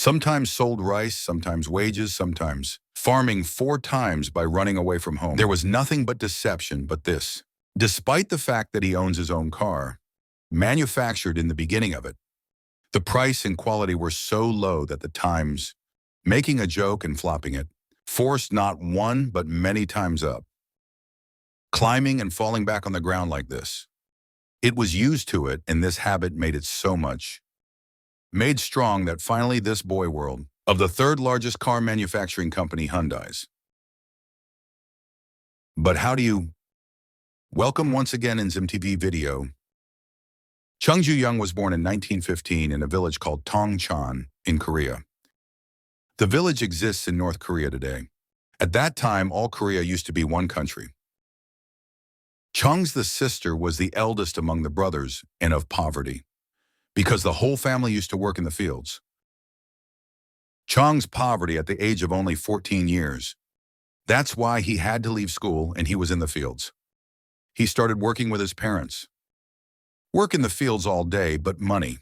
Sometimes sold rice, sometimes wages, sometimes farming 4 times by running away from home. There was nothing but deception but this. Despite the fact that he owns his own car, manufactured in the beginning of it, the price and quality were so low that the Times, making a joke and flopping it, forced not one but many times up, climbing and falling back on the ground like this. It was used to it, and this habit made it so much, made strong that finally this boy world of the third largest car manufacturing company, Hyundai's. But how do you welcome once again in ZimTV video? Chung Ju-young was born in 1915 in a village called Tongcheon in Korea. The village exists in North Korea today. At that time, all Korea used to be one country. Chung's the sister was the eldest among the brothers and of poverty, because the whole family used to work in the fields. Chung's poverty at the age of only 14 years. That's why he had to leave school and he was in the fields. He started working with his parents. Work in the fields all day, but money.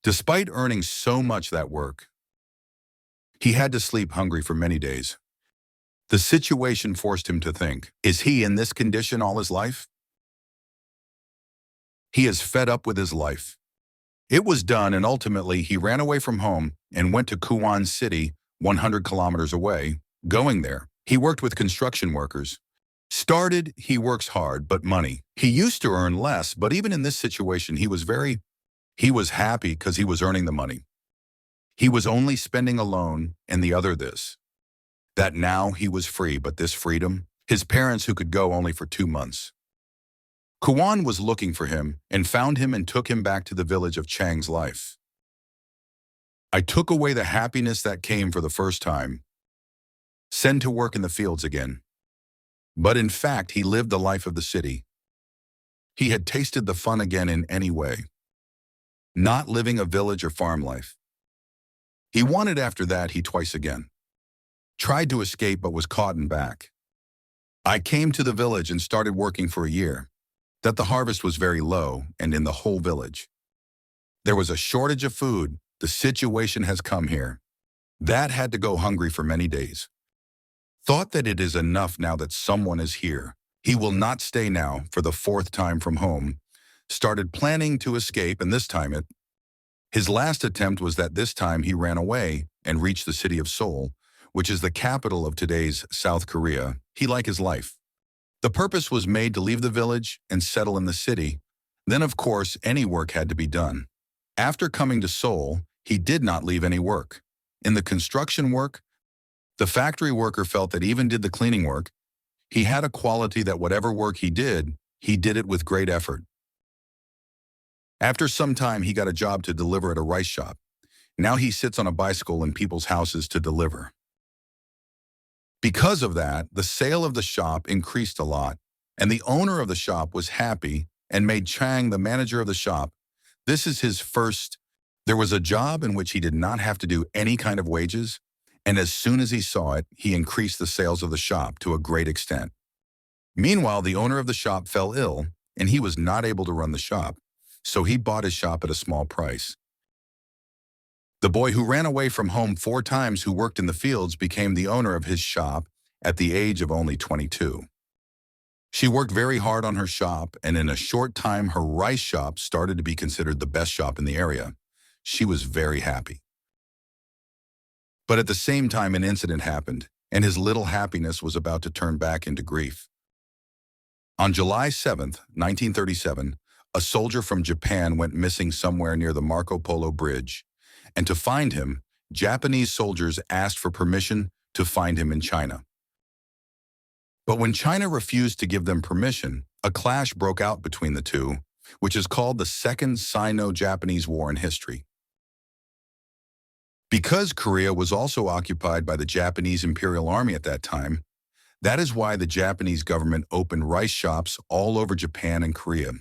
Despite earning so much that work, he had to sleep hungry for many days. The situation forced him to think, is he in this condition all his life? He is fed up with his life. It was done, and ultimately he ran away from home and went to Kuwon City, 100 kilometers away. Going there, he worked with construction workers. He works hard, but money. He used to earn less, but even in this situation, he was happy because he was earning the money. He was only spending alone and the other this. That now he was free, but this freedom, his parents who could go only for 2 months. Kuwon was looking for him and found him and took him back to the village of Chang's life. I took away the happiness that came for the first time. Send to work in the fields again. But in fact, he lived the life of the city. He had tasted the fun again in any way, not living a village or farm life. He wanted after that he twice again. Tried to escape but was caught and back. I came to the village and started working for a year. That the harvest was very low and in the whole village. There was a shortage of food. The situation has come here. That had to go hungry for many days. Thought that it is enough now that someone is here. He will not stay now for the 4th time from home. Started planning to escape, and this time his last attempt was that this time he ran away and reached the city of Seoul, which is the capital of today's South Korea. He liked his life. The purpose was made to leave the village and settle in the city. Then, of course, any work had to be done. After coming to Seoul, he did not leave any work. In the construction work, the factory worker felt that even did the cleaning work, he had a quality that whatever work he did it with great effort. After some time, he got a job to deliver at a rice shop. Now he sits on a bicycle in people's houses to deliver. Because of that, the sale of the shop increased a lot, and the owner of the shop was happy and made Chang the manager of the shop. This is his first. There was a job in which he did not have to do any kind of wages, and as soon as he saw it, he increased the sales of the shop to a great extent. Meanwhile, the owner of the shop fell ill, and he was not able to run the shop, so he bought his shop at a small price. The boy who ran away from home 4 times who worked in the fields became the owner of his shop at the age of only 22. She worked very hard on her shop, and in a short time her rice shop started to be considered the best shop in the area. She was very happy. But at the same time an incident happened, and his little happiness was about to turn back into grief. On July 7th, 1937, a soldier from Japan went missing somewhere near the Marco Polo Bridge. And to find him, Japanese soldiers asked for permission to find him in China. But when China refused to give them permission, a clash broke out between the two, which is called the Second Sino-Japanese War in history. Because Korea was also occupied by the Japanese Imperial Army at that time, that is why the Japanese government opened rice shops all over Japan and Korea.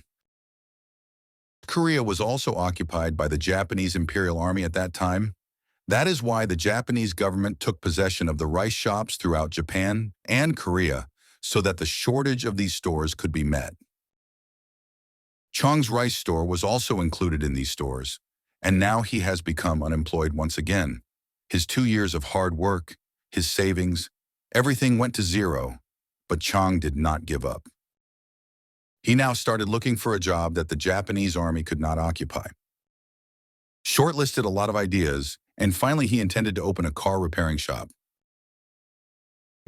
Korea was also occupied by the Japanese Imperial Army at that time. That is why the Japanese government took possession of the rice shops throughout Japan and Korea so that the shortage of these stores could be met. Chung's rice store was also included in these stores, and now he has become unemployed once again. His 2 years of hard work, his savings, everything went to zero, but Chang did not give up. He now started looking for a job that the Japanese army could not occupy. Shortlisted a lot of ideas, and finally he intended to open a car repairing shop.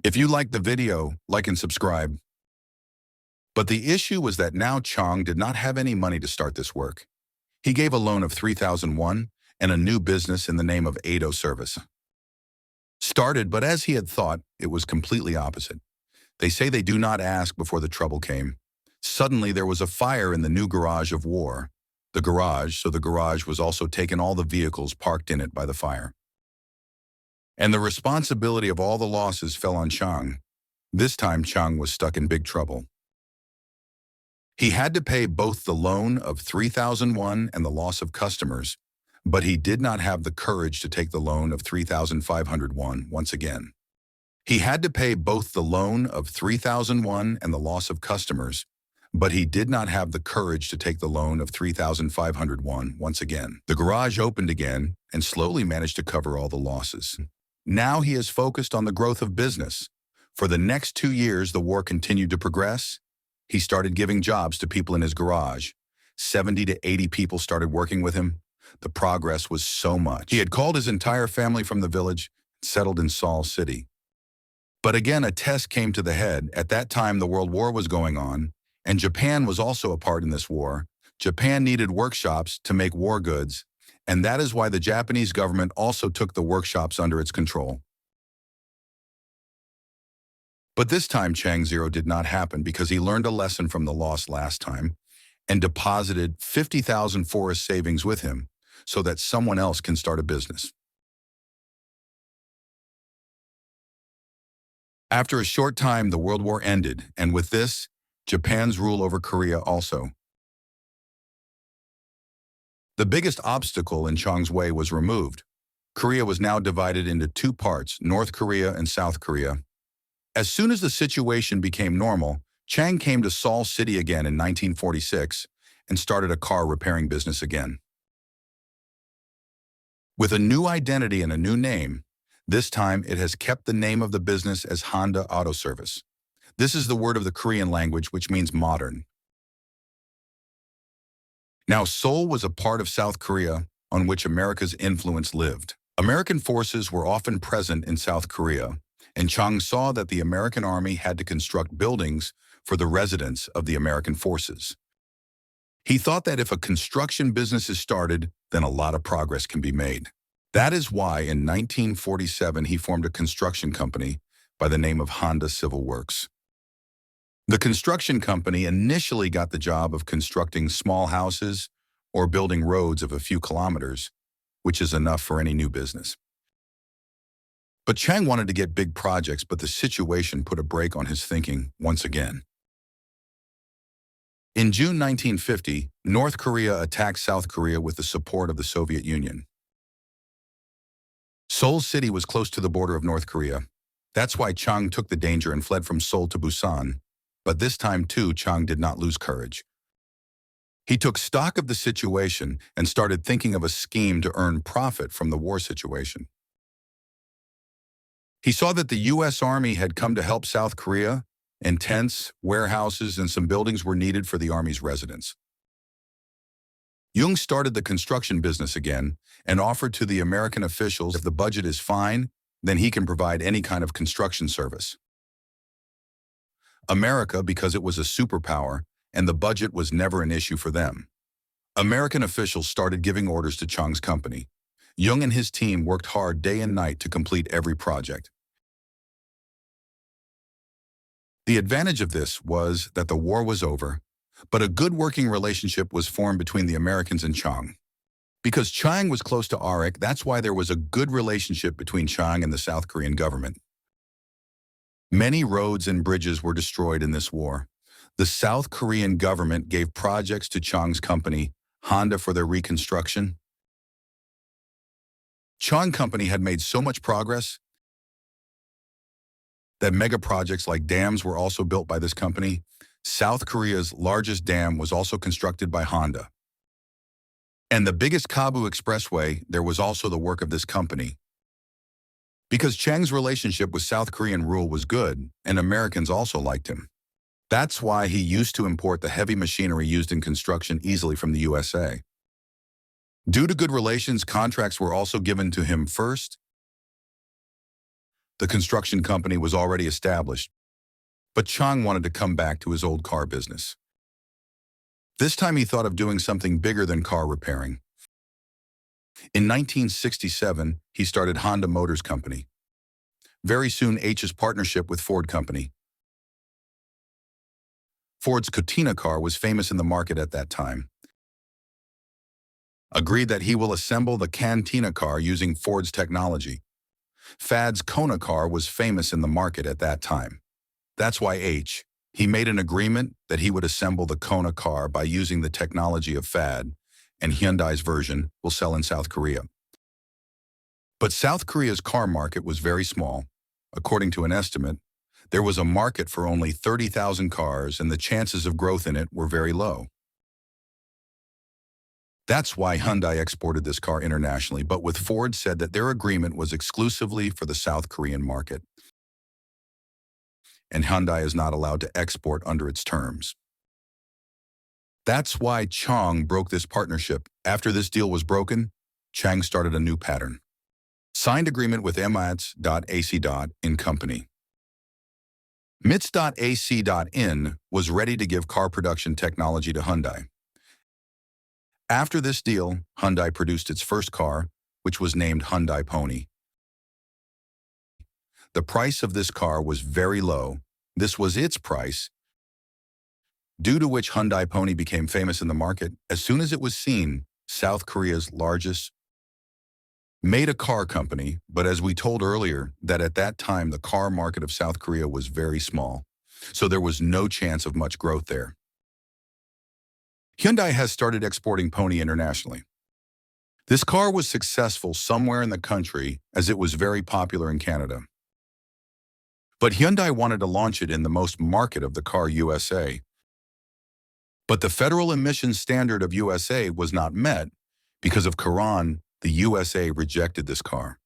If you liked the video, like and subscribe. But the issue was that now Chang did not have any money to start this work. He gave a loan of 3,000 won and a new business in the name of Ado Service. Started, but as he had thought, it was completely opposite. They say they do not ask before the trouble came. Suddenly there was a fire in the new garage of war. The garage was also taken, all the vehicles parked in it by the fire. And the responsibility of all the losses fell on Chang. This time Chang was stuck in big trouble. He had to pay both the loan of 3,000 won and the loss of customers, but he did not have the courage to take the loan of 3,500 won once again. He had to pay both the loan of 3,000 won and the loss of customers, but he did not have the courage to take the loan of 3,500 won once again. The garage opened again and slowly managed to cover all the losses. Now he is focused on the growth of business. For the next 2 years, the war continued to progress. He started giving jobs to people in his garage. 70 to 80 people started working with him. The progress was so much. He had called his entire family from the village, settled in Seoul City. But again, a test came to the head. At that time, the World War was going on, and Japan was also a part in this war. Japan needed workshops to make war goods, and that is why the Japanese government also took the workshops under its control. But this time, Chang Zero did not happen because he learned a lesson from the loss last time and deposited 50,000 for his savings with him so that someone else can start a business. After a short time, the World War ended, and with this, Japan's rule over Korea also. The biggest obstacle in Chang's way was removed. Korea was now divided into two parts, North Korea and South Korea. As soon as the situation became normal, Chang came to Seoul City again in 1946 and started a car repairing business again. With a new identity and a new name, this time it has kept the name of the business as Honda Auto Service. This is the word of the Korean language, which means modern. Now, Seoul was a part of South Korea on which America's influence lived. American forces were often present in South Korea, and Chang saw that the American army had to construct buildings for the residents of the American forces. He thought that if a construction business is started, then a lot of progress can be made. That is why in 1947 he formed a construction company by the name of Honda Civil Works. The construction company initially got the job of constructing small houses or building roads of a few kilometers, which is enough for any new business. But Chang wanted to get big projects, but the situation put a brake on his thinking once again. In June 1950, North Korea attacked South Korea with the support of the Soviet Union. Seoul City was close to the border of North Korea. That's why Chang took the danger and fled from Seoul to Busan. But this time too, Chang did not lose courage. He took stock of the situation and started thinking of a scheme to earn profit from the war situation. He saw that the U.S. Army had come to help South Korea, and tents, warehouses, and some buildings were needed for the Army's residents. Jung started the construction business again and offered to the American officials if the budget is fine, then he can provide any kind of construction service. America, because it was a superpower, and the budget was never an issue for them. American officials started giving orders to Chang's company. Jung and his team worked hard day and night to complete every project. The advantage of this was that the war was over, but a good working relationship was formed between the Americans and Chang. Because Chang was close to Arik, that's why there was a good relationship between Chang and the South Korean government. Many roads and bridges were destroyed in this war. The South Korean government gave projects to Chang's company, Honda, for their reconstruction. Chang Company had made so much progress that mega projects like dams were also built by this company. South Korea's largest dam was also constructed by Honda. And the biggest Kabu Expressway, there was also the work of this company. Because Chang's relationship with South Korean rule was good, and Americans also liked him. That's why he used to import the heavy machinery used in construction easily from the USA. Due to good relations, contracts were also given to him first. The construction company was already established, but Chang wanted to come back to his old car business. This time he thought of doing something bigger than car repairing. In 1967, he started Honda Motors Company. Very soon, H's partnership with Ford Company. Ford's Cortina car was famous in the market at that time. Agreed that he will assemble the Cantina car using Ford's technology. Ford's Kona car was famous in the market at that time. That's why he made an agreement that he would assemble the Kona car by using the technology of Ford, and Hyundai's version will sell in South Korea. But South Korea's car market was very small. According to an estimate, there was a market for only 30,000 cars, and the chances of growth in it were very low. That's why Hyundai exported this car internationally, but with Ford said that their agreement was exclusively for the South Korean market, and Hyundai is not allowed to export under its terms. That's why Chang broke this partnership. After this deal was broken, Chang started a new pattern. Signed agreement with MITS.AC.in company. MITS.AC.in was ready to give car production technology to Hyundai. After this deal, Hyundai produced its first car, which was named Hyundai Pony. The price of this car was very low. This was its price, due to which Hyundai Pony became famous in the market. As soon as it was seen, South Korea's largest made a car company, but as we told earlier, that at that time the car market of South Korea was very small, so there was no chance of much growth there. Hyundai has started exporting Pony internationally. This car was successful somewhere in the country as it was very popular in Canada. But Hyundai wanted to launch it in the most market of the car USA. But the federal emissions standard of USA was not met. Because of Quran, the USA rejected this car.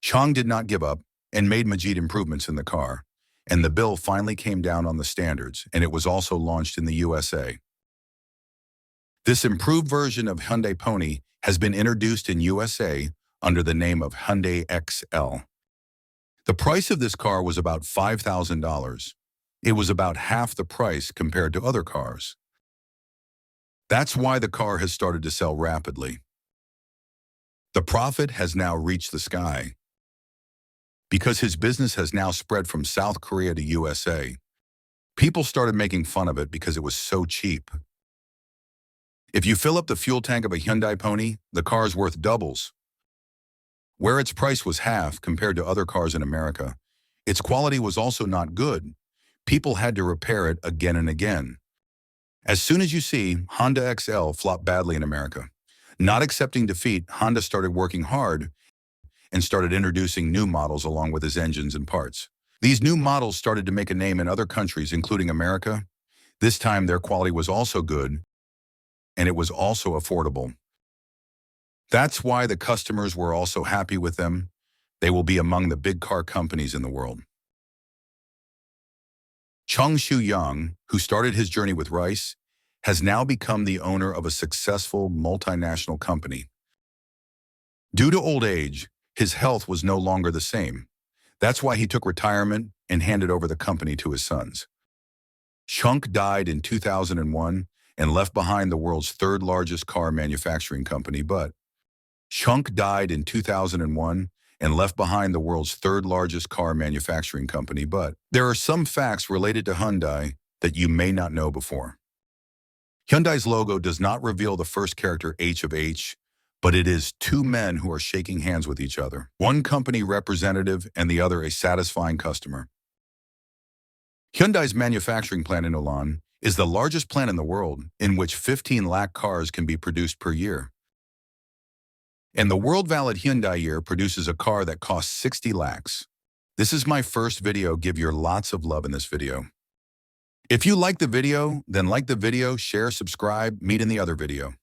Chang did not give up and made Majid improvements in the car, and the bill finally came down on the standards, and it was also launched in the USA. This improved version of Hyundai Pony has been introduced in USA under the name of Hyundai XL. The price of this car was about $5,000. It was about half the price compared to other cars. That's why the car has started to sell rapidly. The profit has now reached the sky. Because his business has now spread from South Korea to USA, people started making fun of it because it was so cheap. If you fill up the fuel tank of a Hyundai Pony, the car is worth doubles. Where its price was half compared to other cars in America, its quality was also not good. People had to repair it again and again. As soon as you see Honda XL flop badly in America, not accepting defeat, Honda started working hard and started introducing new models along with his engines and parts. These new models started to make a name in other countries, including America. This time their quality was also good, and it was also affordable. That's why the customers were also happy with them. They will be among the big car companies in the world. Chung Soo-young, who started his journey with rice, has now become the owner of a successful multinational company. Due to old age, his health was no longer the same. That's why he took retirement and handed over the company to his sons. Chung died in 2001 and left behind the world's third largest car manufacturing company, but Chung died in 2001 and left behind the world's third largest car manufacturing company, but there are some facts related to Hyundai that you may not know before. Hyundai's logo does not reveal the first character H of H, but it is two men who are shaking hands with each other. One company representative and the other a satisfying customer. Hyundai's manufacturing plant in Ulan is the largest plant in the world, in which 15 lakh cars can be produced per year. And the world valid Hyundai year produces a car that costs 60 lakhs. This is my first video. Give your lots of love in this video. If you like the video, then like the video, share, subscribe, meet in the other video.